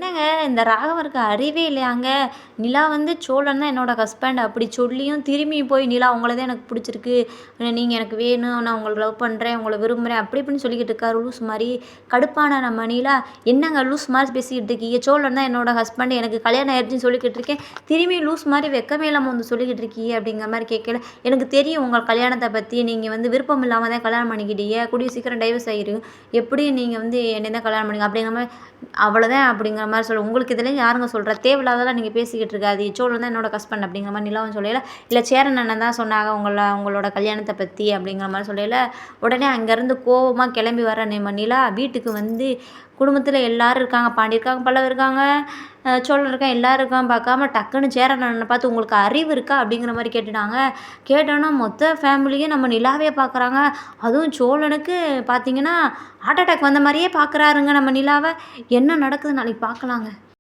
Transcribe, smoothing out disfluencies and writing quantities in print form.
என்னங்க இந்த ராகவருக்கு அறிவே இல்லையாங்க? நிலா வந்து சோழன் தான் என்னோட ஹஸ்பண்ட் அப்படி சொல்லியும் திரும்பி போய் நிலா உங்கள தான் எனக்கு பிடிச்சிருக்கு. நீங்க எனக்கு வேணும். நான் உங்கள லவ் பண்றேன். உங்கள விரும்புறேன். அப்படி இப்படின்னு சொல்லிக்கிட்டு இருக்காரு லூசு மாரி. கடுப்பான நம்ம நிலா, என்னங்க லூஸ் மாரி பேசிக்கிட்டு இருக்கீங்க? சோழன் தான் என்னோட ஹஸ்பண்ட். எனக்கு கல்யாணம் ஆயிடுச்சுன்னு சொல்லிக்கிட்டு இருக்கேன். திரும்பி லூஸ் மாரி வெட்கமே இல்லாம வந்து சொல்லிக்கிட்டு இருக்கீங்க அப்படிங்கிற மாரி கேட்கல. எனக்கு தெரியும் உங்க கல்யாணத்த பத்தி. நீங்க வந்து விருப்பம் இல்லாம தான் கல்யாணம் பண்ணிக்கிட்டீங்க. கூடிய சீக்கிரம் டைவர்ஸ் ஆயிரும். எப்படியும் நீங்க வந்து என்னைய தான் கல்யாணம் பண்ணீங்க அப்படிங்கிற மாரி அவ்வளோதான் அப்படிங்கிற மாரி சொல்ல உங்களுக்கு இதெல்லாம் யாருங்க சொல்றா? தேவையில்லாதெல்லாம் நீங்க பேசிக்கிட்டு இருக்காதீங்க. சோழன் தான் என்னோட ஹஸ்பண்ட் அப்படிங்கிற மாரி நிலாவும் சொல்லயில, இல்ல சேரன் அண்ணன் தான் சொன்னாங்க உங்களோட கல்யாணத்த பத்தி அப்படிங்கிற மாரி சொல்லயில, உடனே அங்கேருந்து கோவமா கிளம்பி வர நம்ம நிலா வீட்டுக்கு வந்து குடும்பத்தில எல்லாரும் இருக்காங்க. பாண்டி இருக்காங்க, பல்லவ இருக்காங்க, சோழன் இருக்கான், எல்லாரும் இருக்கான் பார்க்காம டக்குன்னு சேரன் அண்ணன பார்த்து உங்களுக்கு அறிவு இருக்கா? அப்படிங்கிற மாரி கேட்டுட்டாங்க. கேட்டோனே மொத்த ஃபேமிலியும் நம்ம நிலாவே பார்க்குறாங்க. அதுவும் சோழனுக்கு பார்த்தீங்கன்னா, ஹார்ட் அட்டாக் வந்த மாரியே பார்க்குறாருங்க நம்ம நிலாவ. என்ன நடக்குதுன்னு நாளைக்கு பார்க்கலாங்க.